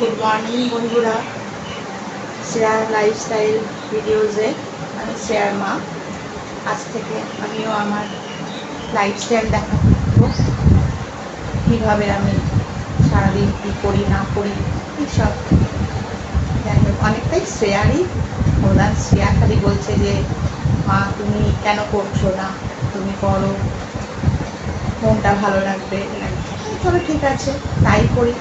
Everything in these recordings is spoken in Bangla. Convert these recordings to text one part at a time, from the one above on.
গুড মর্নিং বন্ধুরা, শেয়ার লাইফস্টাইল ভিডিওজে আমি শেয়ার মা। আজ থেকে আমিও আমার লাইফস্টাইল দেখাবো, কীভাবে আমি সারাদিন কী করি না করি এইসব। যাই হোক, অনেকটাই শেয়ারই প্রধান। শেয়ার খালি বলছে যে মা তুমি কেন করছো না, তুমি করো, মনটা ভালো লাগবে। তবে ঠিক আছে, তাই করি।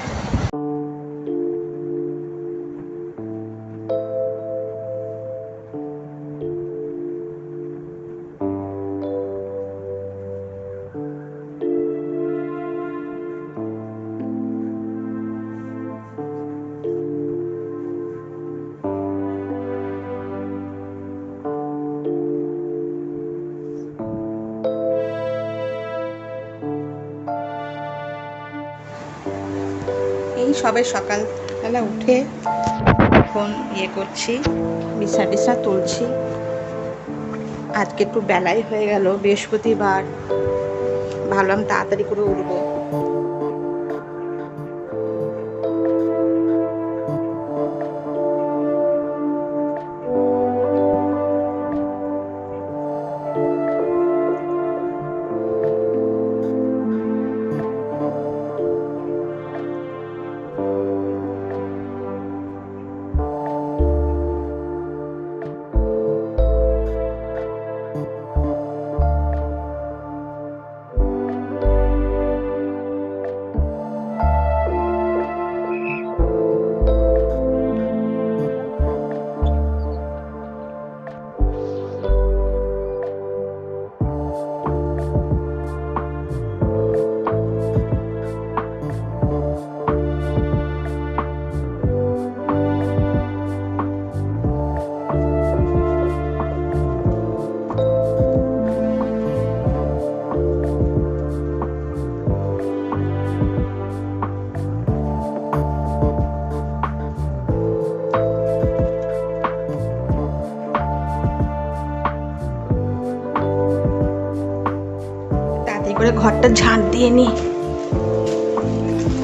এই সবে সকালবেলা উঠে এখন করছি, বিছানা তুলছি। আজকে একটু বেলাই হয়ে গেল, বৃহস্পতিবার, ভাবলাম তাড়াতাড়ি করে উঠবো। করে ঘরটা ঝাঁট দিয়ে নি,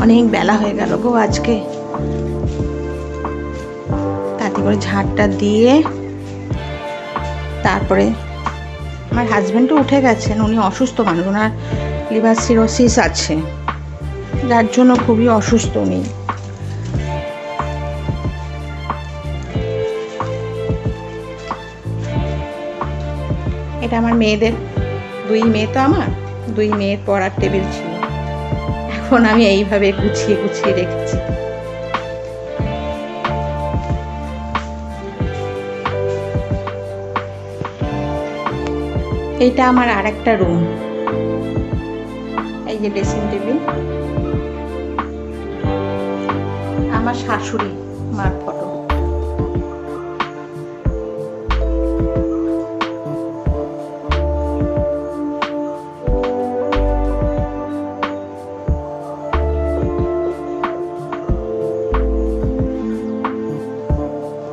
অনেক বেলা হয়ে গেল গো আজকে। তাতে করে ঝাঁটটা দিয়ে তারপরে আমার হাজবেন্ডও উঠে গেছেন। উনি অসুস্থ মানুষ, ওনার লিভার সিরোসিস আছে, যার জন্য খুবই অসুস্থ উনি। এটা আমার মেয়েদের, দুই মেয়ে তো আমার, দুই মেয়ের পড়ার টেবিল ছিল, এখন আমি এইভাবে গুছিয়ে গুছিয়ে রেখেছি। এইটা আমার আর একটা রুম, এই যে ড্রেসিং টেবিল, আমার শাশুড়ি মার ফটো।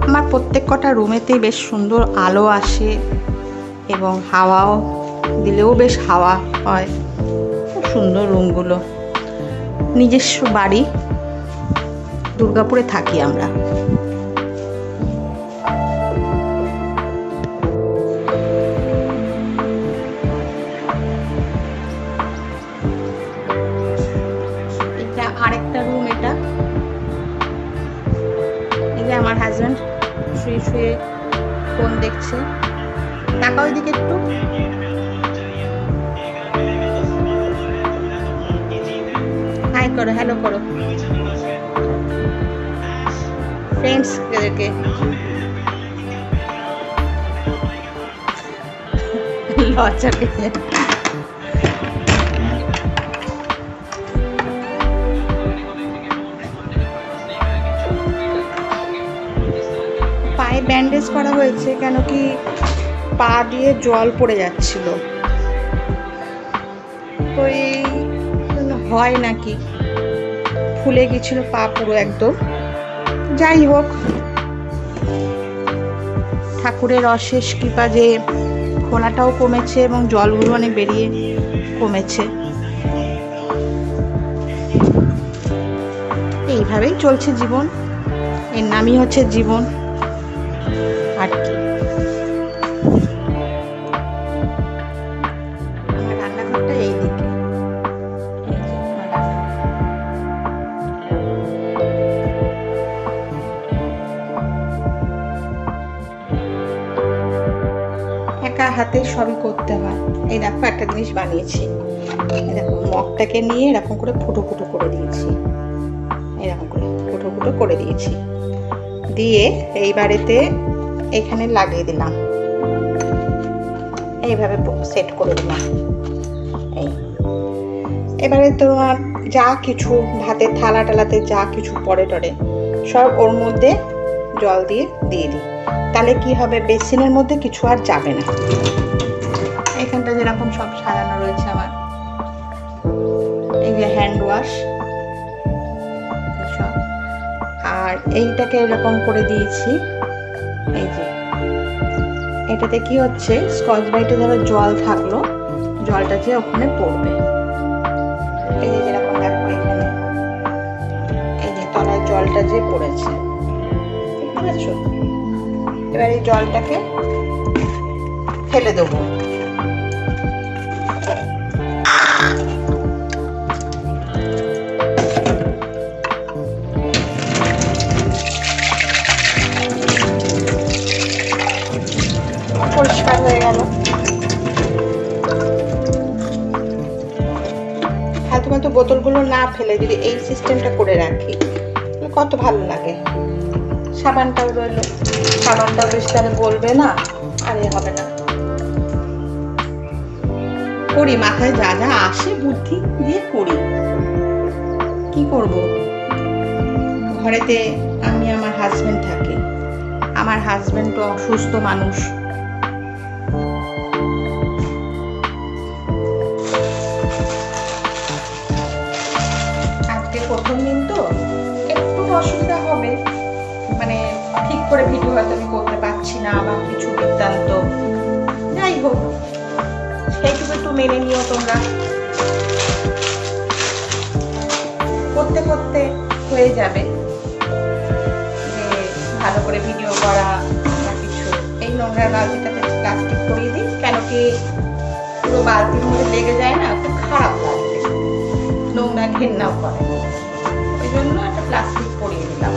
আমার প্রত্যেক কটা রুমেতেই বেশ সুন্দর আলো আসে এবং হাওয়াও দিলেও বেশ হাওয়া হয়। খুব সুন্দর রুমগুলো। নিজস্ব বাড়ি, দুর্গাপুরে থাকি আমরা। এটা আরেকটা রুম, এটা এই যে আমার হাজব্যান্ড শুয়ে শুয়ে ফোন দেখছে। টাকা ওইদিকে একটু, হাই করো, হ্যালো করো ফ্রেন্ডস এদেরকে। লজ্জা পেয়ে পায়ে ব্যান্ডেজ করা হয়েছে, কেন কি পা দিয়ে জল পড়ে যাচ্ছিল, তো এই হয় নাকি ফুলে গেছিল পা পুরো একদম। যাই হোক, ঠাকুরের অশেষ কৃপা যে ফোলাটাও কমেছে এবং জলগুলো অনেক বেরিয়ে কমেছে। এই এইভাবেই চলছে জীবন, এর নামই হচ্ছে জীবন। আর কি, আমার রান্নাঘরটা এইদিকে, একা হাতে সবই করতে হয়। এই দেখো একটা জিনিস বানিয়েছি, এই দেখো মগটাকে নিয়ে এরকম করে ফুটো ফুটো করে দিয়েছি, এরকম করে ফুটো ফুটো করে দিয়েছি, দিয়ে এইবারেতে এখানে লাগিয়ে দিলাম, এইভাবে সেট করে দিলাম। এই এবারে তোমার যা কিছু ভাতের থালা টালাতে যা কিছু পড়ে টরে সব ওর মধ্যে জল দিয়ে দিই, তাহলে কি হবে, বেসিনের মধ্যে কিছু আর যাবে না। এখানটা যেরকম সব সাজানো রয়েছে আমার, এই যে হ্যান্ড ওয়াশ সব, আর এইটাকে এরকম করে দিয়েছি। এই যে এটাতে কি হচ্ছে, স্কচ ব্রাইটে ধরো জল থাকলো, জলটা যে ওখানে পড়বে, এই যে যেরকম দেখো এখানে এই যে তলায় জলটা যে পড়েছে, দেখতে পাচ্ছ? এবার এই জলটাকে ফেলে দেবো। পরিষ্কার হয়ে গেল। ফালতু ফালতু বোতলগুলো না ফেলে যদি এই সিস্টেমটা করে রাখি কত ভালো লাগে। সাবানটাও রইলো, সাবানটাও বেশ তাহলে বলবে না, আর এ হবে না। করি, মাথায় যা যা আসে বুদ্ধি দিয়ে করি, কি করব। ঘরেতে আমি, আমার হাজবেন্ড থাকে, আমার হাজবেন্ড তো অসুস্থ মানুষ, আজকে প্রথম দিন তো একটু অসুবিধা হবে, মানে ঠিক করে ভিডিও হয়তো আমি করতে পারছি না বা কিছু বৃত্তান্ত, যাই হোক সেইটুকু একটু মেনে নিও তোমরা। করতে করতে হয়ে যাবে যে ভালো করে ভিডিও করা বা কিছু। এই নোংরা বালতিটাতে প্লাস্টিক করিয়ে দিই, কেন কি পুরো বালতির মধ্যে লেগে যায় না, খুব খারাপ লাগবে, নোংরা ঘেন্নাও করে, ওই জন্য একটা প্লাস্টিক করিয়ে দিলাম।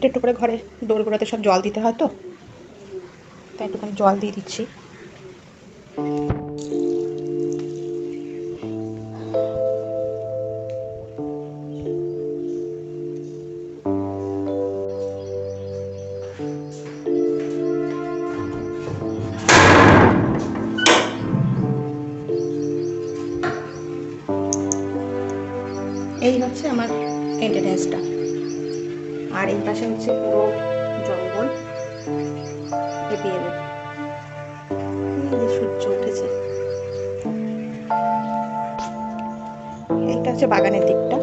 একটু করে ঘরে দৌড়গোড়াতে সব জল দিতে হয় তো, তাই একটুখানি জল দিয়ে দিচ্ছি। এই হচ্ছে আমার মেনটেনেন্সটা। আর এই পাশে হচ্ছে পুরো জঙ্গল, সূর্য উঠেছে। এইটা হচ্ছে বাগানের দিকটা।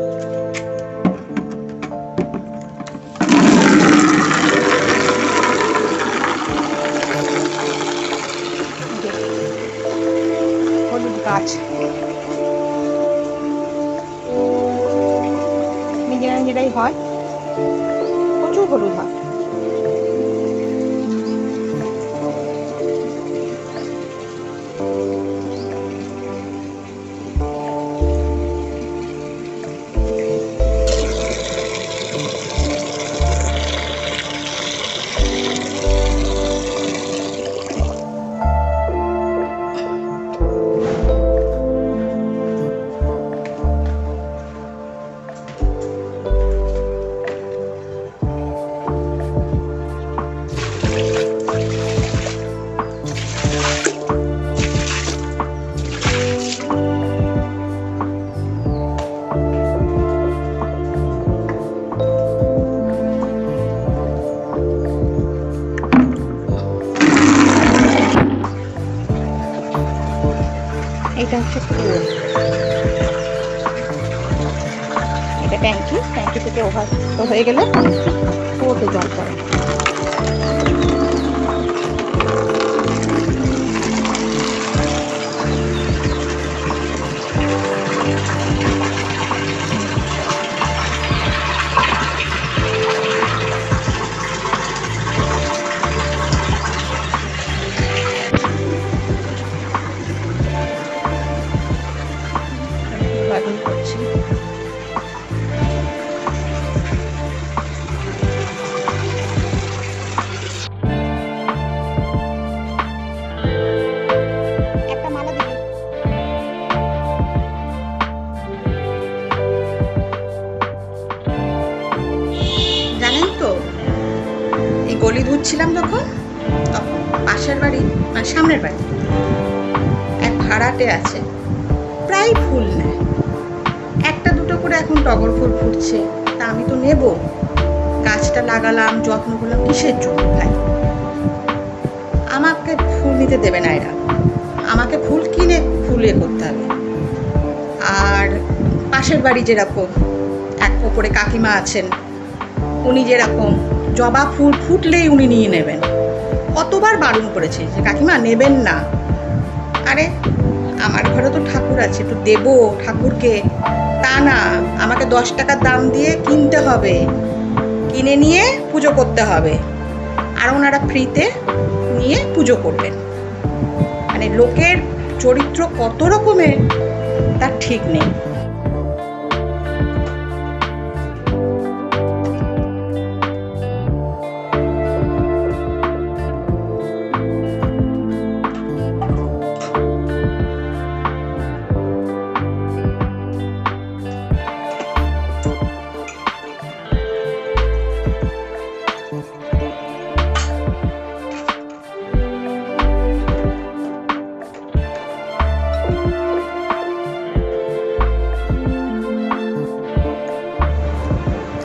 হলুদ গাছ, নিজেরা নিজেরাই হয়, প্রচুর হলুদ হয়। এটা হচ্ছে কুয়ো, এটা ট্যাঙ্কি, ট্যাঙ্কি থেকে ওভারফ্লো হয়ে গেলে কুয়োতে জল পড়ে। করছি একটা মালা দিবি। জানেন তো, এই গলি ধুচ্ছিলাম তখন পাশের বাড়ি মানে সামনের বাড়ি এক ভাড়াটে আছে, প্রায় ফুল নেয়, একটা দুটো করে এখন টগর ফুল ফুটছে, তা আমি তো নেব, গাছটা লাগালাম, যত্ন করলাম, কিসের জন্য ভাই? আমাকে ফুল নিতে দেবে না এরা, আমাকে ফুল কিনে ফুল করতে হবে। আর পাশের বাড়ি যেরকম এক করে কাকিমা আছেন, উনি যেরকম জবা ফুল ফুটলেই উনি নিয়ে নেবেন, কতবার বারণ করেছে যে কাকিমা নেবেন না। আরে আমার ঘরে তো ঠাকুর আছে, একটু দেবো ঠাকুরকে, তা না, আমাকে 10 টাকার দাম দিয়ে কিনতে হবে, কিনে নিয়ে পুজো করতে হবে, আর ওনারা ফ্রিতে নিয়ে পুজো করবেন। মানে লোকের চরিত্র কত রকমের তার ঠিক নেই।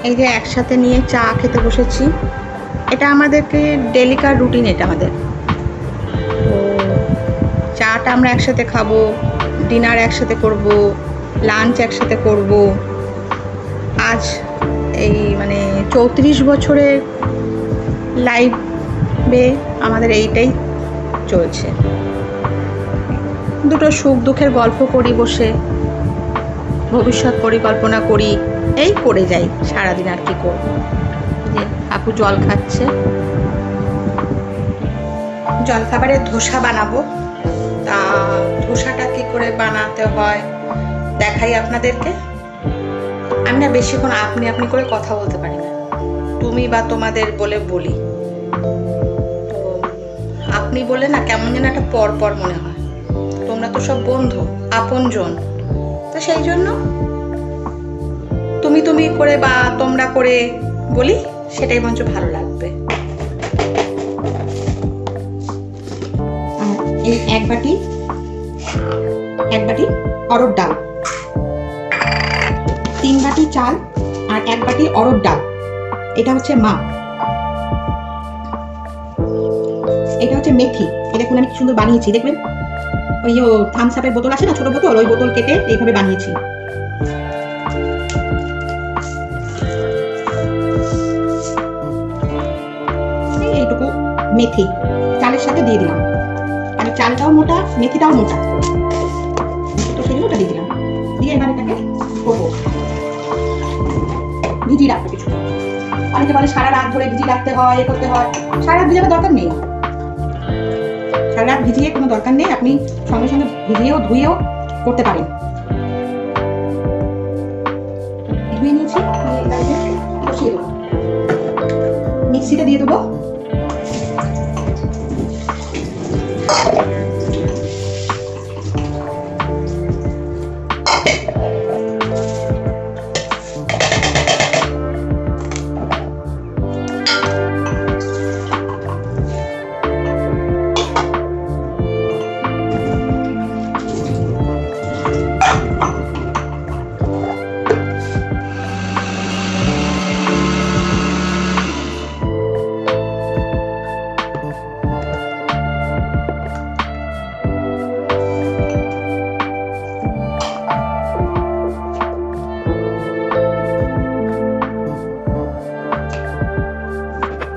এই যে একসাথে নিয়ে চা খেতে বসেছি, এটা আমাদেরকে ডেলিকার রুটিন, এটা আমাদের। তো চাটা আমরা একসাথে খাবো, ডিনার একসাথে করব, লাঞ্চ একসাথে করব। আজ এই মানে 34 বছরের লাইফে আমাদের এইটাই চলছে। দুটো সুখ দুঃখের গল্প করি বসে, ভবিষ্যৎ পরিকল্পনা করি, এই করে যাই সারাদিন। আর কি করব? যে আপু জল খাচ্ছে, জলখাবারের ধোসা বানাবো। তা ধোসাটা কি করে বানাতে হয় দেখাই আপনাদেরকে। আমি না বেশিক্ষণ আপনি আপনি করে কথা বলতে পারি না, তুমি বা তোমাদের বলে বলি। তো আপনি বলে না কেমন যেন একটা পর পর মনে হয়। তোমরা তো সব বন্ধু, আপনজন, তো সেই জন্য তুমি তুমি করে বা তোমরা করে বলি, সেটাই মঞ্চ ভালো লাগবে। এই এক বাটি অরহর ডাল, 3 বাটি চাল আর 1 বাটি অরহর ডাল, এটা হচ্ছে মাপ। এটা হচ্ছে মেথি, এটা দেখুন আমি কি সুন্দর বানিয়েছি, দেখবেন ওই থামস আপের বোতল আছে না, ছোট বোতল, ওই বোতল কেটে এইভাবে বানিয়েছি। এইটুকু মেথি চালের সাথে দিয়ে দিলাম, মানে চালটাও মোটা, মেথিটাও মোটা, তো সেগুলো ওটা দিয়ে দিলাম। দিয়ে এবার এটাকে করবো, ভিজিয়ে রাখবো কিছু। অনেকে বলে সারা রাত ধরে ভিজিয়ে রাখতে হয়, এ করতে হয়। সারা রাত ভিজানোর দরকার নেই, সারা রাত ভিজিয়ে কোনো দরকার নেই, আপনি সঙ্গে সঙ্গে ভিজিয়েও ধুয়েও করতে পারেন। ধুয়ে নিয়েছি, কষিয়ে দেবো, মিক্সিতে দিয়ে দেবো।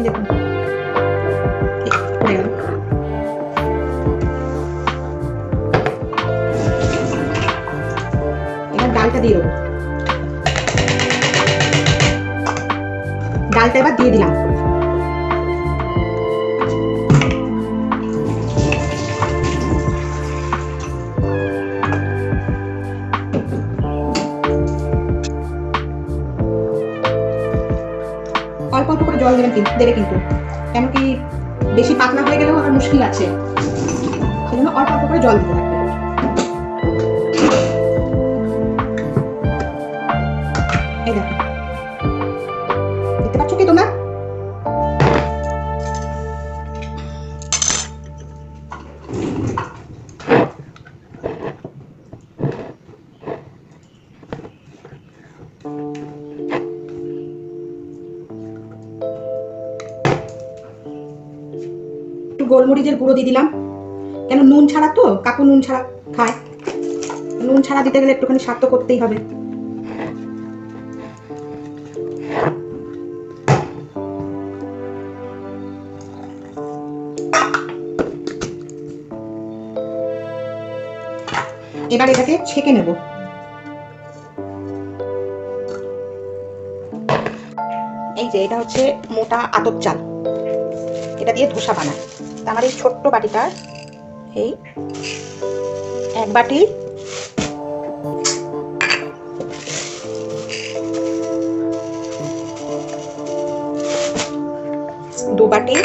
দেখুন পড়ে গেল। এবার ডালটা দিয়ে দেবো। ডালটা এবার দিয়ে দিলাম। অল্প অল্প করে জল দেবেন দেবে কিন্তু, কেন কি বেশি পাতলা হয়ে গেলেও আমার মুশকিল আছে, সেজন্য অল্প অল্প করে জল দিতে থাকবে। এই দেখো, দেখতে পাচ্ছ কি তোমরা? গোলমরিচের গুঁড়ো দিয়ে দিলাম, কেন নুন ছাড়া তো, কাকু নুন ছাড়া খায়, নুন ছাড়া দিতে গেলে একটুখানি স্বাদ তো করতেই হবে। এবার এটাকে ছেঁকে নেব। এই যে এটা হচ্ছে মোটা আতপ চাল, এটা দিয়ে ধোসা বানায়। আমার এই ছোট্ট বাটিটা, এই এক বাটি দু বাটি,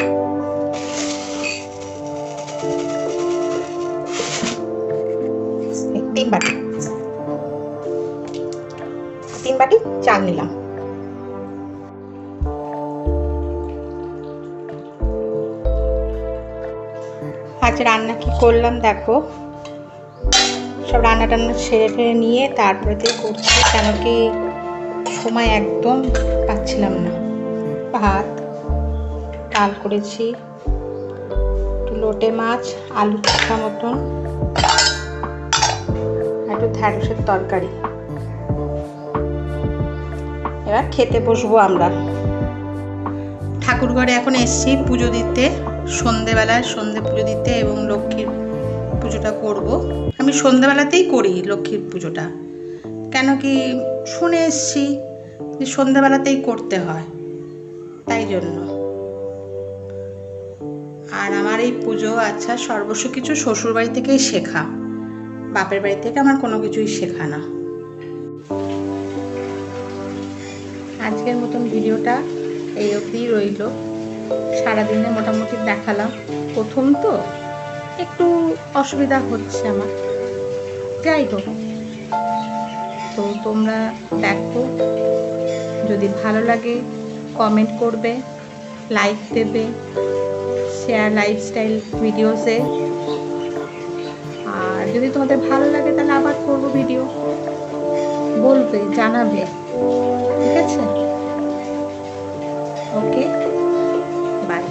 তিন বাটি চাল নিলাম। আজ রান্না কি করলাম দেখো, সব রান্না টান্না সেরে নিয়ে তারপরে করছি, কেন কি সময় একদম পাচ্ছিলাম না। ভাত, ডাল করেছি, একটু লোটে মাছ, আলু চোখা মতন, একটু ঢ্যাঁড়সের তরকারি। এবার খেতে বসবো আমরা। ঠাকুর ঘরে এখন এসছি পুজো দিতে, সন্ধেবেলায় সন্ধে পুজো দিতে, এবং লক্ষ্মীর পুজোটা করব। আমি সন্ধেবেলাতেই করি লক্ষ্মীর পুজোটা, কেন কি শুনে এসছি যে সন্ধেবেলাতেই করতে হয়, তাই জন্য। আর আমার এই পুজো আচ্ছা সর্বস্ব কিছু শ্বশুরবাড়ি থেকেই শেখা, বাপের বাড়ি থেকে আমার কোনো কিছুই শেখা না। আজকের মতন ভিডিওটা এই অবধিই রইল। সারাদিনে মোটামুটি দেখালাম, প্রথম তো একটু অসুবিধা হচ্ছে আমার, যাই হোক। তো তোমরা দেখো, যদি ভালো লাগে কমেন্ট করবে, লাইক দেবে, শেয়ার লাইফস্টাইল ভিডিওসে। আর যদি তোমাদের ভালো লাগে তাহলে আবার করবো ভিডিও, বলবে, জানাবে, ঠিক আছে? ওকে, বাই।